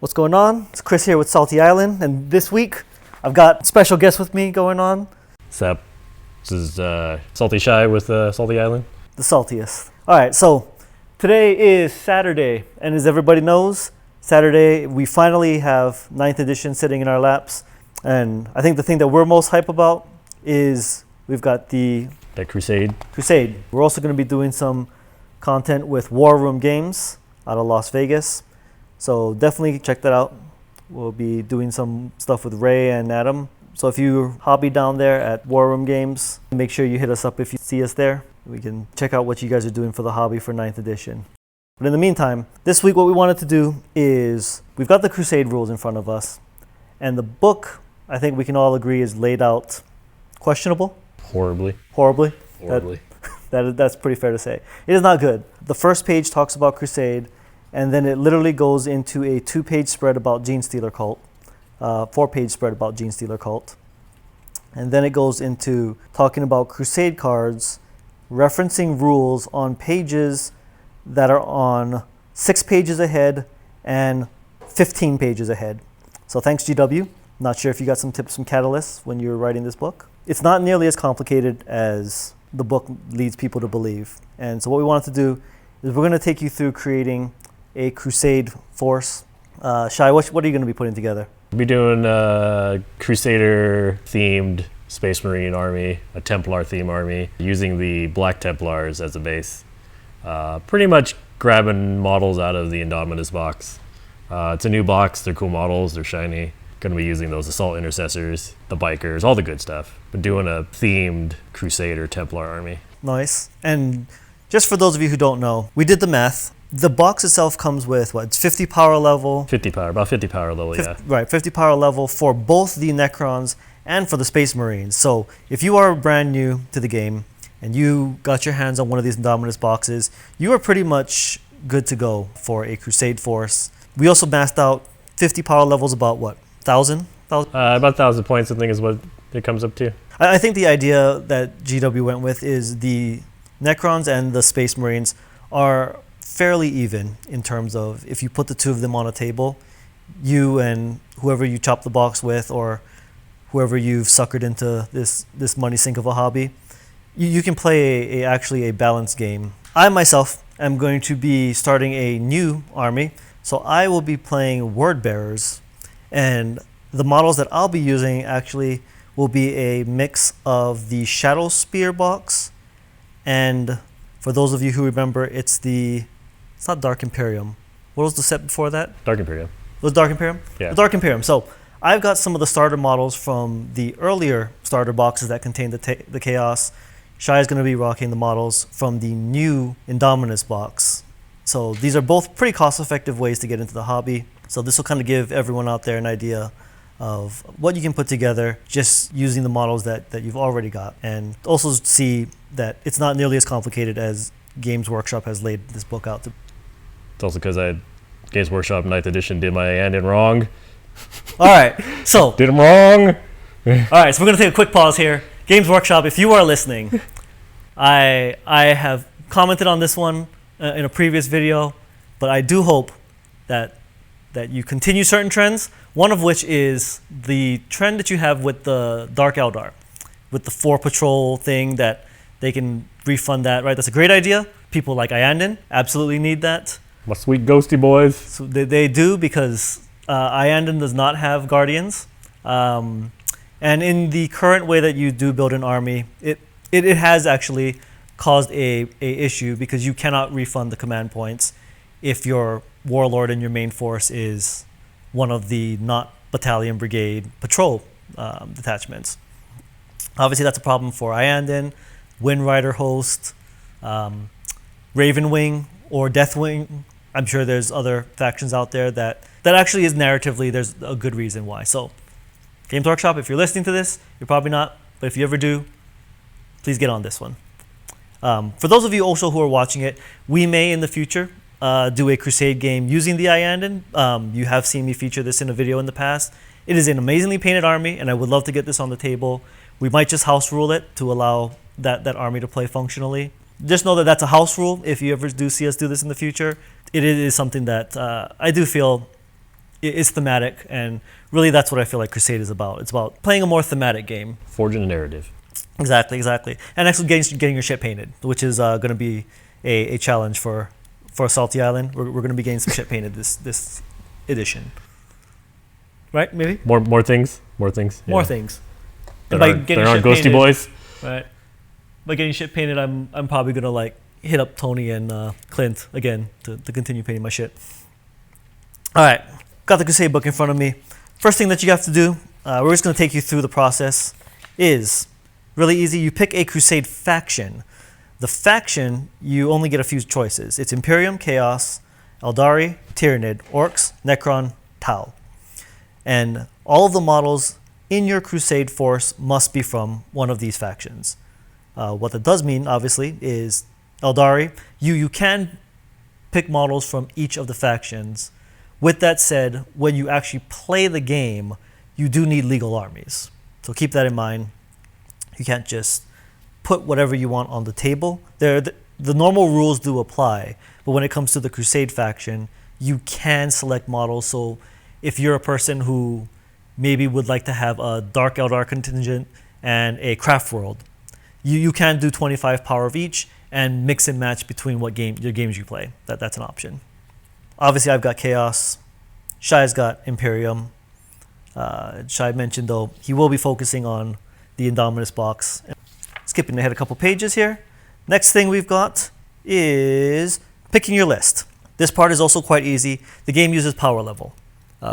What's going on? It's Chris here with Salty Island, and this week I've got special guests with me going on. Sup? This is Salty Shi with Salty Island. The saltiest. All right, so today is Saturday, and as everybody knows, Saturday we finally have 9th edition sitting in our laps, and I think the thing that we're most hype about is we've got the Crusade. We're also going to be doing some content with War Room Games out of Las Vegas. So definitely check that out. We'll be doing some stuff with Ray and Adam. So if you hobby down there at War Room Games, make sure you hit us up if you see us there. We can check out what you guys are doing for the hobby for 9th edition. But in the meantime, this week what we wanted to do is we've got the Crusade rules in front of us. And the book, I think we can all agree, is laid out questionable. Horribly. That's pretty fair to say. It is not good. The first page talks about Crusade, and then it literally goes into a 2-page spread about Gene Stealer Cult, 4-page spread about Gene Stealer Cult. And then it goes into talking about Crusade cards, referencing rules on pages that are on 6 pages ahead and 15 pages ahead. So thanks, GW. Not sure if you got some tips from Catalyst when you were writing this book. It's not nearly as complicated as the book leads people to believe. And so what we wanted to do is we're going to take you through creating a Crusade force. Shai, what are you going to be putting together? We'll be doing a Crusader-themed Space Marine army, a Templar-themed army, using the Black Templars as a base. Pretty much grabbing models out of the Indominus box. It's a new box, they're cool models, they're shiny. Going to be using those Assault Intercessors, the Bikers, all the good stuff. But doing a themed Crusader Templar army. Nice. And just for those of you who don't know, we did the math. The box itself comes with, what, it's 50 power level? 50 power, about 50 power level, yeah. Right, 50 power level for both the Necrons and for the Space Marines. So if you are brand new to the game and you got your hands on one of these Indominus boxes, you are pretty much good to go for a Crusade force. We also maxed out 50 power levels, about what, 1,000? About 1,000 points, I think, is what it comes up to. I think the idea that GW went with is the Necrons and the Space Marines are fairly even in terms of if you put the two of them on a table, you and whoever you chop the box with or whoever you've suckered into this money sink of a hobby, you can play actually a balanced game. I myself am going to be starting a new army, so I will be playing Word Bearers, and the models that I'll be using actually will be a mix of the Shadow Spear box, and for those of you who remember, it's not Dark Imperium. What was the set before that? Dark Imperium. It was Dark Imperium? Yeah. The Dark Imperium. So I've got some of the starter models from the earlier starter boxes that contain the Chaos. Shai is going to be rocking the models from the new Indominus box. So these are both pretty cost-effective ways to get into the hobby. So this will kind of give everyone out there an idea of what you can put together just using the models that you've already got, and also see that it's not nearly as complicated as Games Workshop has laid this book out to. It's also because Games Workshop 9th edition did my end wrong. All right, so did them wrong. All right, so we're going to take a quick pause here. Games Workshop, if you are listening, I have commented on this one in a previous video, but I do hope that you continue certain trends, one of which is the trend that you have with the Dark Eldar, with the 4 patrol thing, that they can refund that, right? That's a great idea. People like Iandin absolutely need that. My sweet ghosty boys. So they do, because Iandin does not have Guardians. And in the current way that you do build an army, it has actually caused a issue, because you cannot refund the command points if your Warlord in your main force is one of the not battalion brigade patrol detachments. Obviously that's a problem for Iandin, Wind Rider host, Ravenwing, or Deathwing. I'm sure there's other factions out there that actually is narratively, there's a good reason why. So Games Workshop, if you're listening to this, you're probably not, but if you ever do, please get on this one. For those of you also who are watching it, we may in the future do a Crusade game using the Iandin. You have seen me feature this in a video in the past. It is an amazingly painted army, and I would love to get this on the table. We might just house rule it to allow that army to play functionally. Just know that that's a house rule. If you ever do see us do this in the future, it is something that I do feel is thematic, and really that's what I feel like Crusade is about. It's about playing a more thematic game. Forging a narrative. Exactly. And actually getting your shit painted, which is going to be a challenge for Salty Island. We're going to be getting some shit painted this edition. Right? Maybe? More things? More things. There aren't ghosty painted, boys? Right. By getting shit painted, I'm probably going to like hit up Tony and Clint again to continue painting my shit. All right. Got the Crusade book in front of me. First thing that you have to do, we're just going to take you through the process, is really easy. You pick a Crusade faction. The faction, you only get a few choices. It's Imperium, Chaos, Eldari, Tyranid, Orcs, Necron, Tau. And all of the models in your Crusade force must be from one of these factions. What that does mean, obviously, is Eldari, you can pick models from each of the factions. With that said, when you actually play the game, you do need legal armies. So keep that in mind. You can't just put whatever you want on the table. The normal rules do apply, but when it comes to the Crusade faction, you can select models. So if you're a person who maybe would like to have a Dark Eldar contingent and a Craft World, you can do 25 power of each and mix and match between your games you play. That's an option. Obviously, I've got Chaos. Shai's got Imperium. Shai mentioned, though, he will be focusing on the Indominus box. Skipping ahead a couple pages here. Next thing we've got is picking your list. This part is also quite easy. The game uses power level.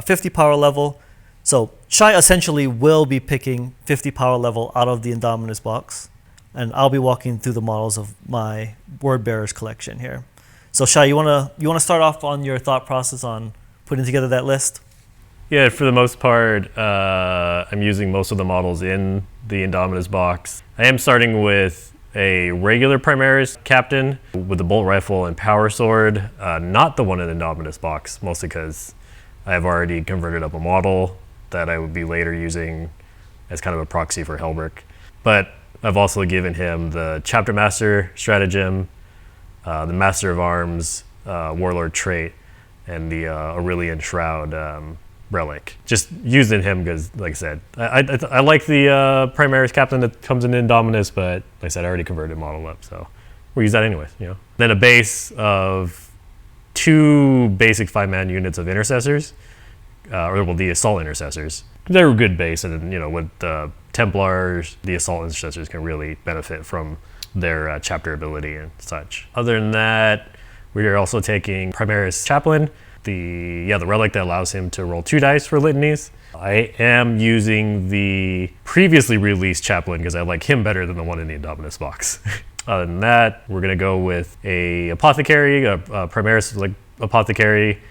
50 power level. So Shai essentially will be picking 50 power level out of the Indominus box. And I'll be walking through the models of my Word Bearers collection here. So Shai, you wanna start off on your thought process on putting together that list? Yeah, for the most part, I'm using most of the models in the Indominus box. I am starting with a regular Primaris captain with the bolt rifle and power sword, not the one in the Indominus box, mostly because I've already converted up a model that I would be later using as kind of a proxy for Helbrick. But I've also given him the Chapter Master stratagem, the Master of Arms Warlord trait, and the Aurelian Shroud relic. Just using him because, like I said, I like the Primaris captain that comes in Indominus, but like I said, I already converted model up, so we'll use that anyways. Then a base of 2 basic 5-man units of intercessors, the assault intercessors. They're a good base, and with the Templars, the assault intercessors can really benefit from their chapter ability and such. Other than that, we are also taking Primaris Chaplain, the relic that allows him to roll 2 dice for litanies. I am using the previously released Chaplain because I like him better than the one in the Indominus box. Other than that, we're going to go with a Apothecary, a Primaris Apothecary,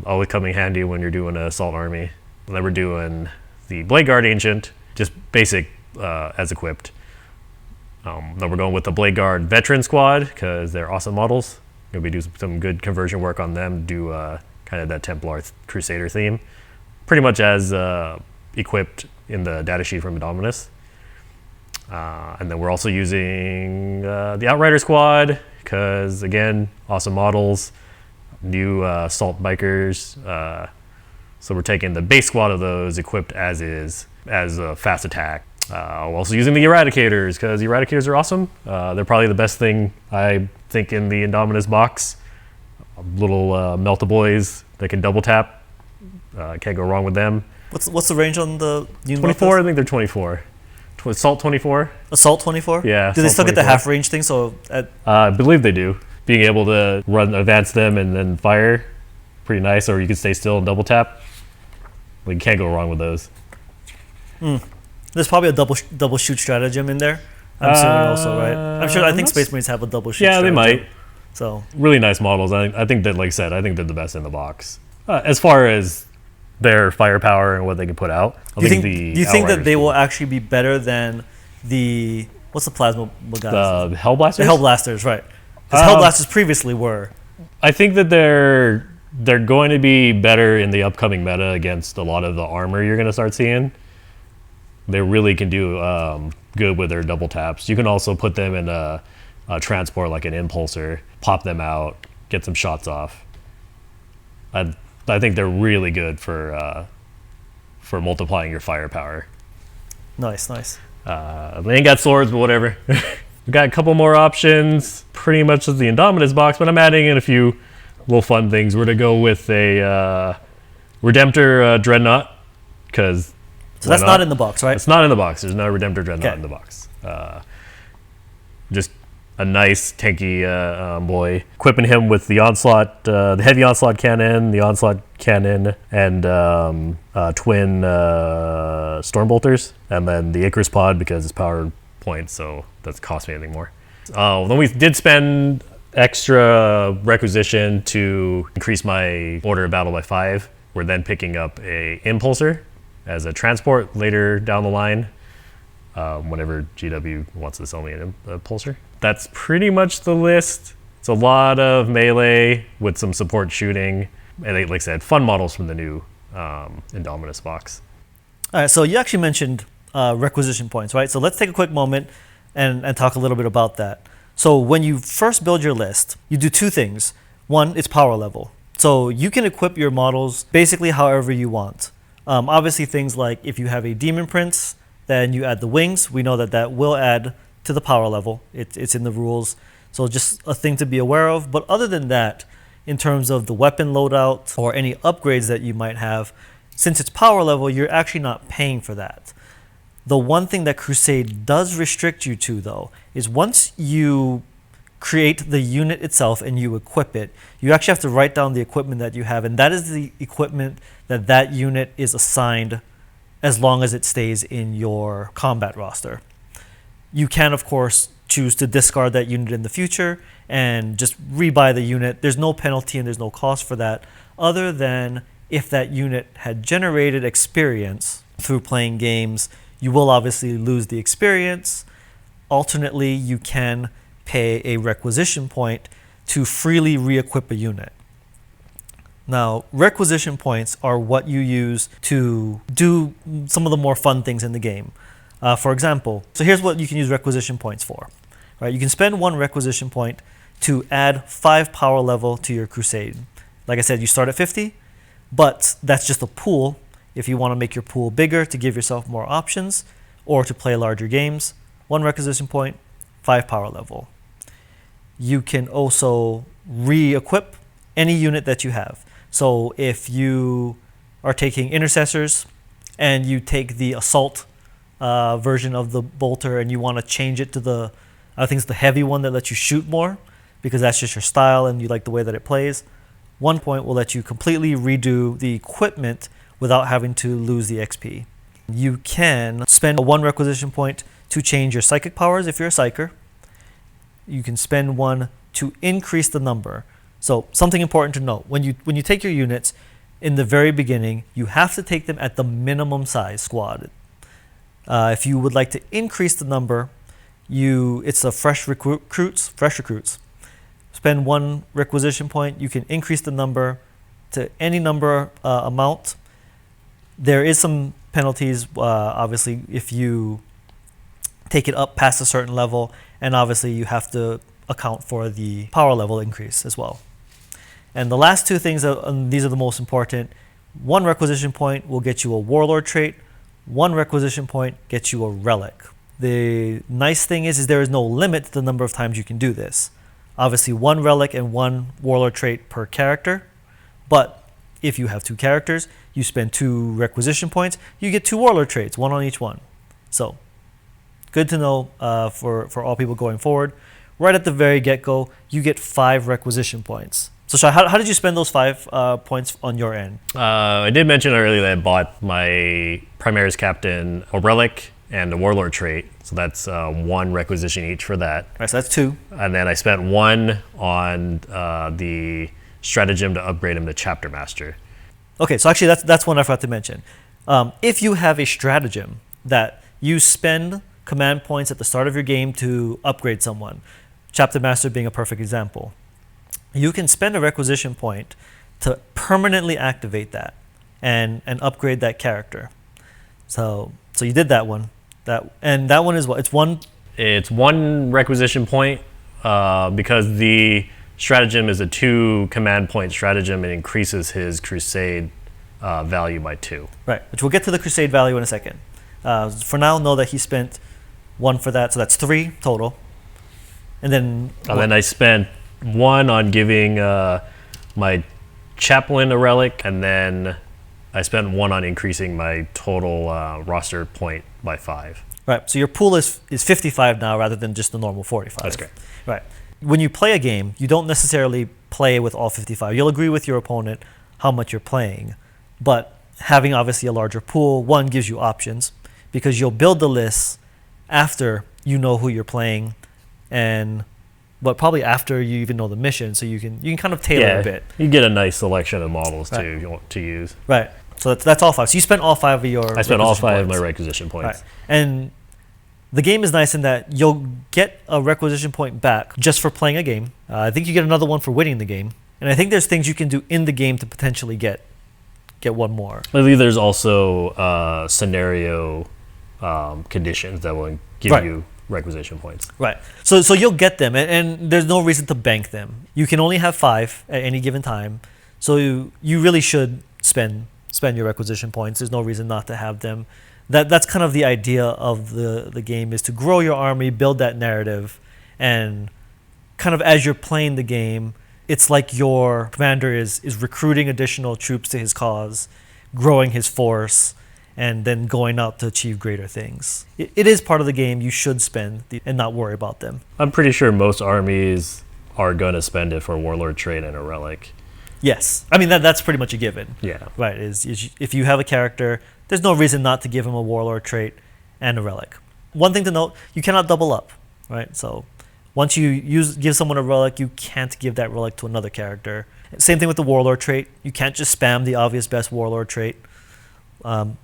always coming handy when you're doing an assault army. And then we're doing the Blade Guard Ancient, just basic as equipped. Then we're going with the Blade Guard Veteran Squad because they're awesome models. Going to be doing some good conversion work on them, do kind of that Templar Crusader theme. Pretty much as equipped in the datasheet from Indominus. And then we're also using the Outrider Squad because, again, awesome models, new Salt Bikers. So we're taking the base squad of those equipped as is, as a fast attack. We're also using the Eradicators because Eradicators are awesome. They're probably the best thing, I think, in the Indominus box. Little Melta Boys that can double tap. Can't go wrong with them. What's the range on the 24? I think they're 24. Assault 24. Assault 24? Yeah. Do they still get the half range thing? So I believe they do. Being able to advance them and then fire, pretty nice. Or you can stay still and double tap. You can't go wrong with those. There's probably a double shoot stratagem in there. I'm assuming also, right? I think Space Marines have a double shoot. Yeah, stratagem. they might. So really nice models. I think that, like I said, I think they're the best in the box as far as their firepower and what they can put out. Do you think that they will actually be better than what's the plasma guys? The Hellblasters? The Hellblasters, right? Because Hellblasters previously were. I think that they're going to be better in the upcoming meta against a lot of the armor you're going to start seeing. They really can do good with their double taps. You can also put them in a transport like an impulsor, pop them out, get some shots off. I think they're really good for multiplying your firepower. Nice. They ain't got swords, but whatever. We got a couple more options, pretty much as the Indominus box, but I'm adding in a few little fun things. We're gonna go with a Redemptor Dreadnought, because so that's not in the box, right? It's not in the box. There's no Redemptor Dreadnought in the box. Just a nice tanky boy. Equipping him with the onslaught, the heavy onslaught cannon, the onslaught cannon, and twin storm bolters, and then the Icarus pod because it's power points, so that doesn't cost me anything more. Then we did spend extra requisition to increase my order of battle by 5. We're then picking up a impulsor as a transport later down the line, whenever GW wants to sell me an impulsor. That's pretty much the list. It's a lot of melee with some support shooting, and like I said, fun models from the new Indominus box. All right, so you actually mentioned requisition points, right? So let's take a quick moment and talk a little bit about that. So when you first build your list, you do two things. One, it's power level. So you can equip your models basically however you want. Obviously things like if you have a Demon Prince, then you add the wings. We know that that will add to the power level. It's in the rules. So just a thing to be aware of. But other than that, in terms of the weapon loadout or any upgrades that you might have, since it's power level, you're actually not paying for that. The one thing that Crusade does restrict you to, though, is once you create the unit itself and you equip it, you actually have to write down the equipment that you have, and that is the equipment that that unit is assigned as long as it stays in your combat roster. You can, of course, choose to discard that unit in the future and just rebuy the unit. There's no penalty and there's no cost for that, other than if that unit had generated experience through playing games. You will obviously lose the experience. Alternately, you can pay a requisition point to freely re-equip a unit. Now, requisition points are what you use to do some of the more fun things in the game. For example, so here's what you can use requisition points for. Right? You can spend 1 requisition point to add 5 power level to your Crusade. Like I said, you start at 50, but that's just a pool. If you want to make your pool bigger to give yourself more options or to play larger games, 1 requisition point, 5 power level. You can also re-equip any unit that you have. So if you are taking intercessors and you take the assault version of the bolter and you want to change it to the, I think it's the heavy one that lets you shoot more because that's just your style and you like the way that it plays, 1 point will let you completely redo the equipment without having to lose the XP. You can spend 1 requisition point to change your psychic powers if you're a psyker. You can spend 1 to increase the number. So something important to note, when you take your units in the very beginning, you have to take them at the minimum size squad. If you would like to increase the number, it's a fresh recruits. Spend 1 requisition point, you can increase the number to any number amount. There is some penalties, obviously, if you take it up past a certain level, and obviously you have to account for the power level increase as well. And the last 2 things, these are the most important. 1 requisition point will get you a warlord trait. 1 requisition point gets you a relic. The nice thing is there is no limit to the number of times you can do this. Obviously 1 relic and 1 warlord trait per character, but if you have 2 characters, you spend 2 requisition points, you get 2 warlord traits, 1 on each one. So, good to know for all people going forward. Right at the very get-go, you get 5 requisition points. So, Shai, how did you spend those 5 points on your end? I did mention earlier that I bought my Primaris Captain a relic and a warlord trait. So that's 1 requisition each for that. All right, so that's 2. And then I spent 1 on the stratagem to upgrade him to Chapter Master. Okay, so actually that's one I forgot to mention. If you have a stratagem that you spend command points at the start of your game to upgrade someone, Chapter Master being a perfect example, you can spend a requisition point to permanently activate that and upgrade that character. So you did that one. And that one is what? It's 1? It's 1 requisition point because the stratagem is a 2 command point stratagem and increases his crusade value by 2. Right, which we'll get to the crusade value in a second. For now, know that he spent 1 for that, so that's 3 total. And then I spent 1 on giving my chaplain a relic, and then I spent 1 on increasing my total roster point by 5. Right, so your pool is 55 now rather than just the normal 45. That's great. Right. When you play a game, you don't necessarily play with all 55. You'll agree with your opponent how much you're playing, but having obviously a larger pool, 1, gives you options because you'll build the list after you know who you're playing, but probably after you even know the mission, so you can kind of tailor a bit. You get a nice selection of models to use. Right. So that's all 5. So you spent all 5 of your. I spent all 5 of my requisition points. Right. And the game is nice in that you'll get a requisition point back just for playing a game. I think you get another one for winning the game, and I think there's things you can do in the game to potentially get 1 more. I believe there's also scenario conditions that will give you requisition points. Right. So you'll get them, and there's no reason to bank them. You can only have 5 at any given time, so you really should spend your requisition points. There's no reason not to have them. That's kind of the idea of the game, is to grow your army, build that narrative, and kind of as you're playing the game, it's like your commander is recruiting additional troops to his cause, growing his force, and then going out to achieve greater things. It is part of the game. You should spend and not worry about them. I'm pretty sure most armies are going to spend it for a warlord trait and a relic. Yes. I mean, that's pretty much a given. Yeah. Right. Is if you have a character, there's no reason not to give him a warlord trait and a relic. One thing to note, you cannot double up, right? So once you give someone a relic, you can't give that relic to another character. Same thing with the warlord trait. You can't just spam the obvious best warlord trait.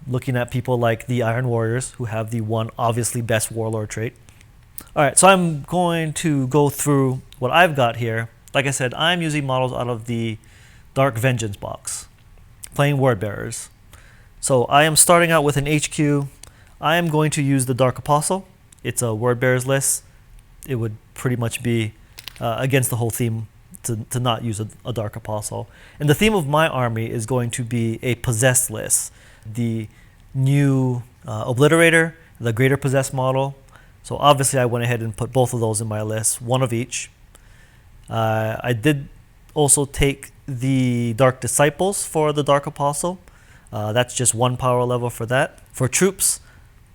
Looking at people like the Iron Warriors, who have the one obviously best warlord trait. All right, so I'm going to go through what I've got here. Like I said, I'm using models out of the Dark Vengeance box, playing Word Bearers. So I am starting out with an HQ. I am going to use the Dark Apostle. It's a Word Bearers list. It would pretty much be against the whole theme to not use a Dark Apostle. And the theme of my army is going to be a Possessed list. The new Obliterator, the Greater Possessed model. So obviously I went ahead and put both of those in my list, 1 of each. I did also take the Dark Disciples for the Dark Apostle. That's just 1 power level for that. For troops,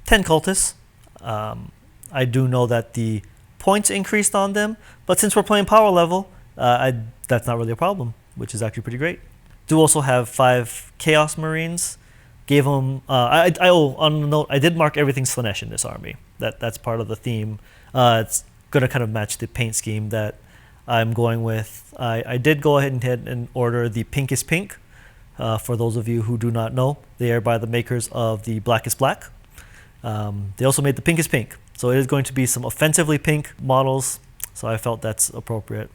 10 cultists. I do know that the points increased on them, but since we're playing power level, that's not really a problem, which is actually pretty great. Do also have 5 Chaos Marines. Gave them. On the note, I did mark everything Slanesh in this army. That's part of the theme. It's gonna kind of match the paint scheme that I'm going with. I did go ahead and order the Pinkest Pink. For those of you who do not know, they are by the makers of the Blackest Black. They also made the Pinkest Pink, so it is going to be some offensively pink models. So I felt that's appropriate.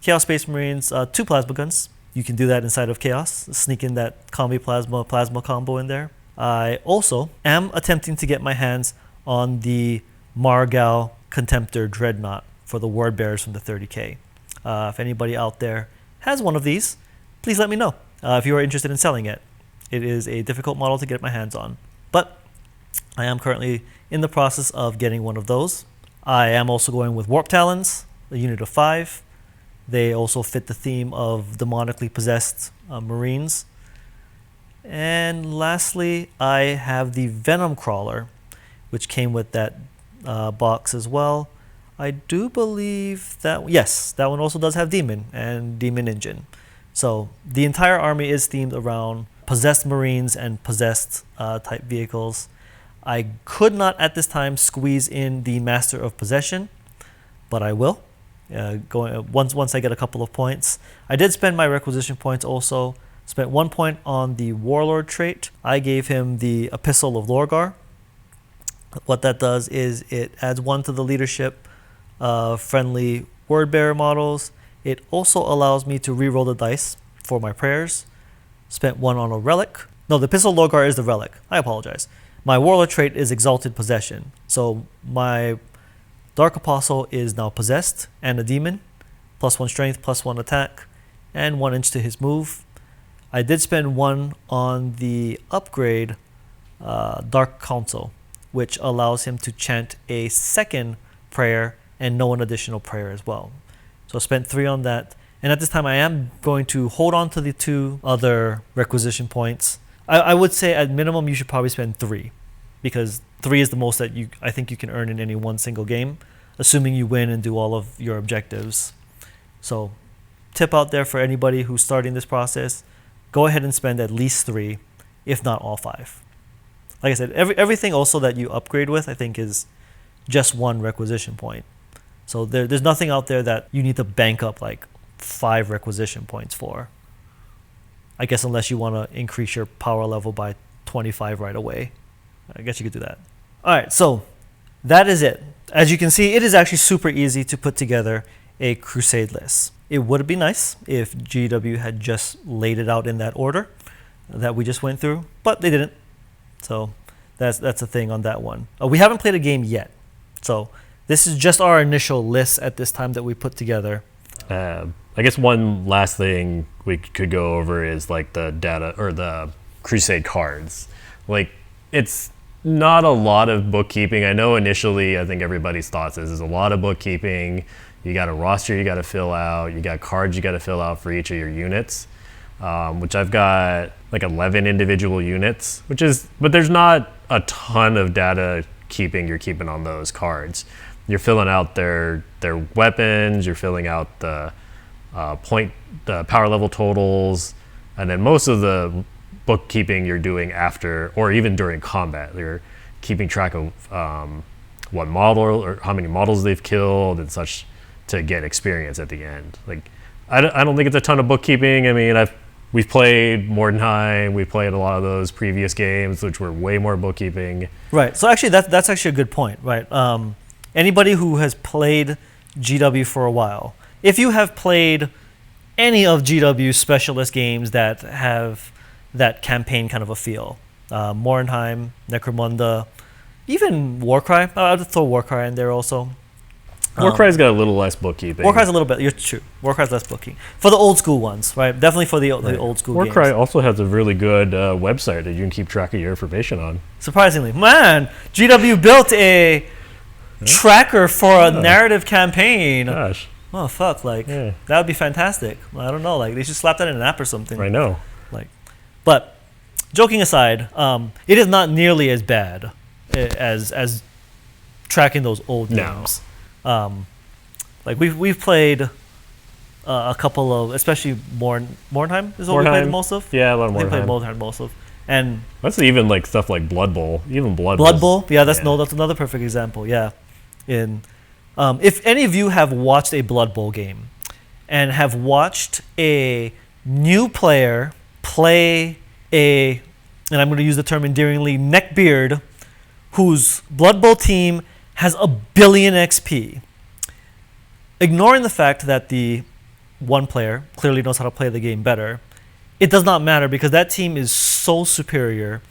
Chaos Space Marines, 2 plasma guns. You can do that inside of Chaos, sneak in that combi plasma combo in there. I also am attempting to get my hands on the Margal Contemptor Dreadnought for the Word Bearers from the 30K. If anybody out there has one of these, please let me know if you are interested in selling it. It is a difficult model to get my hands on, but I am currently in the process of getting one of those. I am also going with Warp Talons, a unit of 5. They also fit the theme of demonically possessed Marines. And lastly, I have the Venom Crawler, which came with that box as well. I do believe that, yes, that one also does have Demon and Demon Engine. So the entire army is themed around possessed Marines and possessed type vehicles. I could not at this time squeeze in the Master of Possession, but I will. Once I get a couple of points. I did spend my requisition points also. Spent 1 point on the Warlord trait. I gave him the Epistle of Lorgar. What that does is it adds 1 to the leadership friendly Word Bearer models. It also allows me to reroll the dice for my prayers. Spent 1 on a relic. No, the Epistle of Lorgar is the relic. I apologize. My Warlord trait is Exalted Possession. So my Dark Apostle is now possessed and a demon. +1 strength, +1 attack, and 1 inch to his move. I did spend 1 on the upgrade Dark Counsel, which allows him to chant a second prayer and no an additional prayer as well. So I spent 3 on that. And at this time, I am going to hold on to the 2 other requisition points. I would say at minimum, you should probably spend 3, because 3 is the most that I think you can earn in any one single game, assuming you win and do all of your objectives. So tip out there for anybody who's starting this process, go ahead and spend at least 3, if not all 5. Like I said, everything also that you upgrade with, I think, is just 1 requisition point. So there's nothing out there that you need to bank up like 5 requisition points for. I guess unless you want to increase your power level by 25 right away. I guess you could do that. All right, so that is it. As you can see, it is actually super easy to put together a Crusade list. It would be nice if GW had just laid it out in that order that we just went through, but they didn't. So that's a thing on that one. We haven't played a game yet. So this is just our initial list at this time that we put together. I guess one last thing we could go over is like the data or the Crusade cards. Like, it's not a lot of bookkeeping. I know initially I think everybody's thoughts is a lot of bookkeeping. You got a roster you got to fill out. You got cards you got to fill out for each of your units, which I've got like 11 individual units, but there's not a ton of data keeping you're keeping on those cards. You're filling out their weapons, you're filling out the power level totals, and then most of the bookkeeping you're doing after or even during combat. You're keeping track of what model or how many models they've killed and such to get experience at the end. Like, I don't think it's a ton of bookkeeping. I mean, we've played Mordenheim, we've played a lot of those previous games, which were way more bookkeeping. Right. So actually, that's actually a good point. Right. Anybody who has played GW for a while, if you have played any of GW's specialist games that have that campaign kind of a feel, Mordenheim, Necromunda, even Warcry, I would throw Warcry in there also. Warcry's got a little less bookkeeping. Warcry's a little bit, you're true. Warcry's less bookkeeping. For the old school ones, right? Definitely for the old school games. Warcry also has a really good website that you can keep track of your information on. Surprisingly. Man, GW built a tracker for a narrative campaign. Gosh. Oh, fuck. Like, that would be fantastic. I don't know. Like, they should slap that in an app or something. I know. Like, but joking aside, it is not nearly as bad as tracking those old games. Like we've played a couple of, especially Mordenheim is what we played most of. Yeah, a lot of Mordenheim. We played Mordenheim most of, and that's even like stuff like Blood Bowl. Even Blood Bowl. Yeah, that's another perfect example. Yeah, if any of you have watched a Blood Bowl game and have watched a new player play and I'm going to use the term endearingly, neckbeard, whose Blood Bowl team has 1 billion XP, ignoring the fact that the one player clearly knows how to play the game better, it does not matter because that team is so superior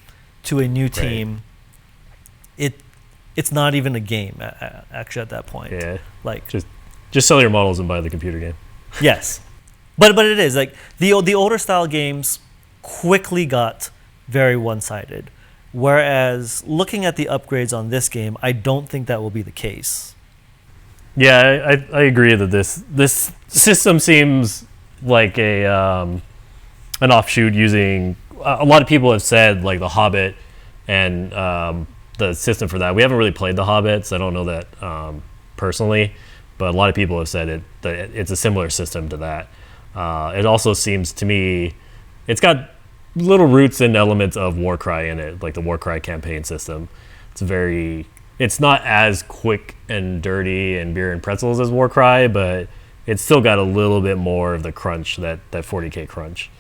to a new team. Right. It's not even a game actually at that point. Yeah, like just sell your models and buy the computer game. Yes, but it is like the older style games quickly got very one-sided. Whereas looking at the upgrades on this game, I don't think that will be the case. Yeah, I agree that this system seems like an offshoot using. A lot of people have said like The Hobbit and the system for that. We haven't really played The Hobbit, so I don't know that personally, but a lot of people have said that it's a similar system to that. It also seems to me it's got little roots and elements of Warcry in it, like the Warcry campaign system. It's not as quick and dirty and beer and pretzels as Warcry, but it's still got a little bit more of the crunch, that 40k crunch.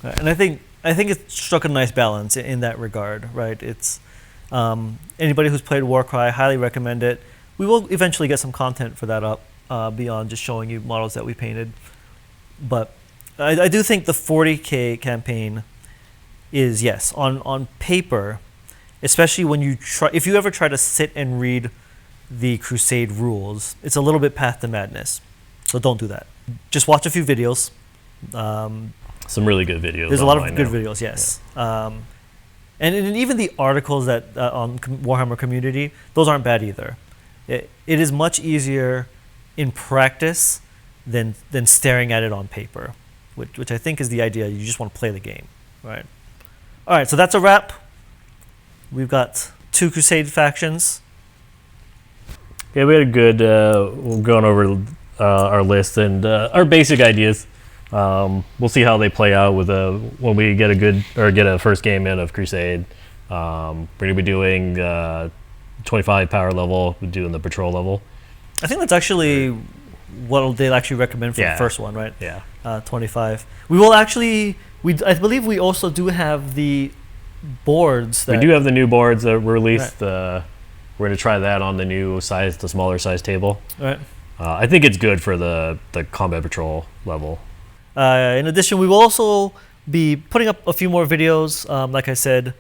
And I think it struck a nice balance in that regard, right? It's anybody who's played Warcry, I highly recommend it. We will eventually get some content for that up beyond just showing you models that we painted, but I do think the 40k campaign is, yes, on paper, especially when if you ever try to sit and read the Crusade rules, it's a little bit Path to Madness. So don't do that. Just watch a few videos. Some really good videos. There's a lot of good now. videos, yes. Yeah. And even the articles that on Warhammer Community, those aren't bad either. It is much easier in practice than staring at it on paper, which I think is the idea. You just want to play the game, right? All right, so that's a wrap. We've got 2 Crusade factions. Yeah, we had a good. We're going over our list and our basic ideas. We'll see how they play out with when we get a first game in of Crusade. We're gonna be doing 25 power level. We're doing the patrol level. I think that's actually what they'll actually recommend for Yeah. the first one, right? Yeah. 25. We will actually. I believe we also do have the boards. We do have the new boards that were released. Right. We're gonna try that on the new size, the smaller size table. Right. I think it's good for the combat patrol level. In addition, we will also be putting up a few more videos. Like I said,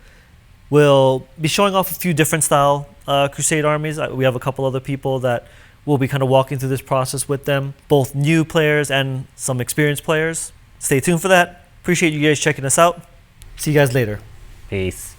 we'll be showing off a few different style Crusade armies. We have a couple other people that will be kind of walking through this process with them, both new players and some experienced players. Stay tuned for that. Appreciate you guys checking us out. See you guys later. Peace.